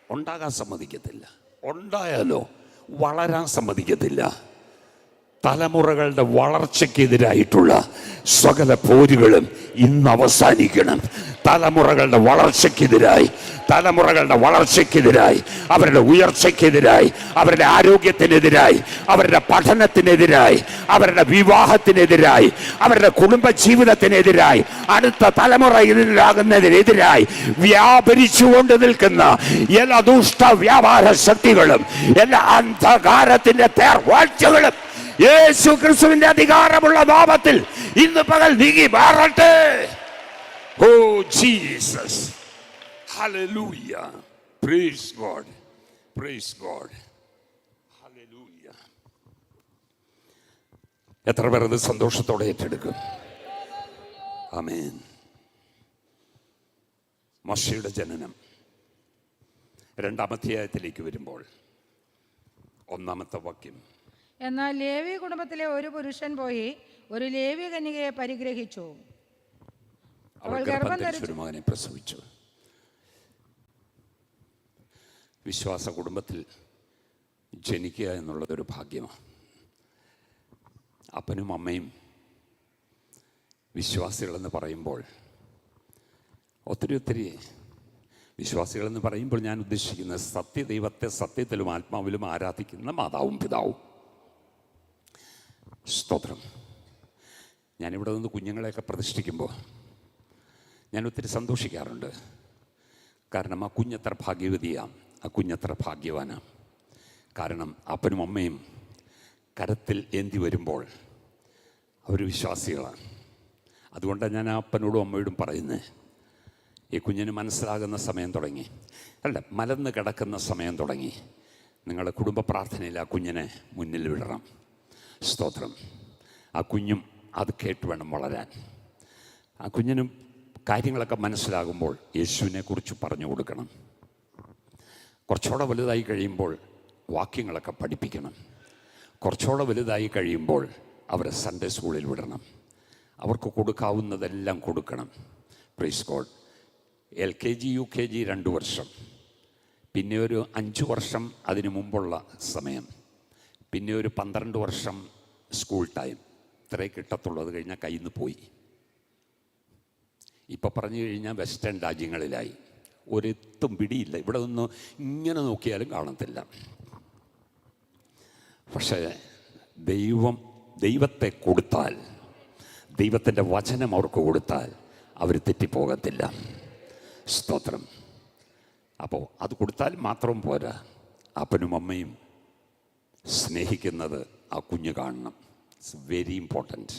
ഉണ്ടാകാൻ സമ്മതിക്കത്തില്ല. ഉണ്ടായാലോ വളരാൻ സമ്മതിക്കത്തില്ല. തലമുറകളുടെ വളർച്ചയ്ക്കെതിരായിട്ടുള്ള സകല പോരുകളും ഇന്ന് അവസാനിക്കണം. തലമുറകളുടെ വളർച്ചയ്ക്കെതിരായി, അവരുടെ ഉയർച്ചയ്ക്കെതിരായി, അവരുടെ ആരോഗ്യത്തിനെതിരായി, അവരുടെ പഠനത്തിനെതിരായി, അവരുടെ വിവാഹത്തിനെതിരായി, അവരുടെ കുടുംബ ജീവിതത്തിനെതിരായി, അടുത്ത തലമുറയിലാകുന്നതിനെതിരായി വ്യാപരിച്ചുകൊണ്ട് നിൽക്കുന്ന എല്ലാ ദുഷ്ട വ്യാപാര ശക്തികളും എല്ലാ അന്ധകാരത്തിന്റെ തേർവാഴ്ചകളും യേശു ക്രിസ്തുവിന്റെ അധികാരമുള്ള നാമത്തിൽ ഇന്ന് പകൽ നീങ്ങി മാറട്ടെ. Oh Jesus, hallelujah, praise God, praise God, hallelujah. എത്ര പേർ അത് സന്തോഷത്തോടെ ഏറ്റെടുക്കും? ആമേൻ. മോശയുടെ ജനനം 2-ാം അധ്യായത്തിലേക്ക് വരുമ്പോൾ 1-ാമത്തെ വാക്യം. എന്നാൽ ലേവി കുടുംബത്തിലെ ഒരു പുരുഷൻ പോയി ഒരു ലേവ്യ കന്യകയെ പരിഗ്രഹിച്ചു. അവൾ ഗർഭം ധരിച്ചു ഒരു മകനെ പ്രസവിച്ചു. വിശ്വാസ കുടുംബത്തിൽ ജനിക്കുക എന്നുള്ളതൊരു ഭാഗ്യമാണ്. അപ്പനും അമ്മയും വിശ്വാസികളെന്ന് പറയുമ്പോൾ ഒത്തിരി വിശ്വാസികളെന്ന് പറയുമ്പോൾ ഞാൻ ഉദ്ദേശിക്കുന്നത് സത്യദൈവത്തെ സത്യത്തിലും ആത്മാവിലും ആരാധിക്കുന്ന മാതാവും പിതാവും. സ്തോത്രം. ഞാനിവിടെ നിന്ന് കുഞ്ഞുങ്ങളെയൊക്കെ പ്രതിഷ്ഠിക്കുമ്പോൾ ഞാൻ ഒത്തിരി സന്തോഷിക്കാറുണ്ട്. കാരണം ആ കുഞ്ഞത്ര ഭാഗ്യവതിയാണ്, ആ കുഞ്ഞത്ര ഭാഗ്യവാനാണ്. കാരണം അപ്പനും അമ്മയും കരത്തിൽ ഏന്തി വരുമ്പോൾ അവർ വിശ്വാസികളാണ്. അതുകൊണ്ടാണ് ഞാൻ ആ അപ്പനോടും അമ്മയോടും പറയുന്നത്, ഈ കുഞ്ഞിന് മനസ്സിലാകുന്ന സമയം തുടങ്ങി, മലന്ന് കിടക്കുന്ന സമയം തുടങ്ങി, നിങ്ങളുടെ കുടുംബ പ്രാർത്ഥനയിൽ ആ കുഞ്ഞിനെ മുന്നിൽ വിടണം. സ്തോത്രം. ആ കുഞ്ഞും അത് കേട്ട് വേണം വളരാൻ. ആ കുഞ്ഞിനും കാര്യങ്ങളൊക്കെ മനസ്സിലാകുമ്പോൾ യേശുവിനെ കുറിച്ച് പറഞ്ഞു കൊടുക്കണം. കുറച്ചുകൂടെ വലുതായി കഴിയുമ്പോൾ വാക്യങ്ങളൊക്കെ പഠിപ്പിക്കണം. കുറച്ചുകൂടെ വലുതായി കഴിയുമ്പോൾ അവരെ സൺഡേ സ്കൂളിൽ വിടണം. അവർക്ക് കൊടുക്കാവുന്നതെല്ലാം കൊടുക്കണം. Praise God. LKG UKG 2 വർഷം, പിന്നെ ഒരു 5 വർഷം അതിനു മുമ്പുള്ള സമയം, പിന്നെ ഒരു 12 വർഷം സ്കൂൾ ടൈം. ഇത്രേ കിട്ടത്തുള്ളൂ. അത് കഴിഞ്ഞാൽ കയ്യിൽ നിന്ന് പോയി. ഇപ്പം പറഞ്ഞു കഴിഞ്ഞാൽ വെസ്റ്റേൺ രാജ്യങ്ങളിലായി. ഒരെത്തും പിടിയില്ല. ഇവിടെ നിന്ന് ഇങ്ങനെ നോക്കിയാലും കാണത്തില്ല. പക്ഷേ ദൈവത്തെ കൊടുത്താൽ, ദൈവത്തിൻ്റെ വചനം അവർക്ക് കൊടുത്താൽ അവർ തെറ്റിപ്പോകത്തില്ല. സ്തോത്രം. അപ്പോൾ അത് കൊടുത്താൽ മാത്രം പോരാ, അപ്പനും അമ്മയും സ്നേഹിക്കുന്നത് ആ കുഞ്ഞ് കാണണം. It's very important.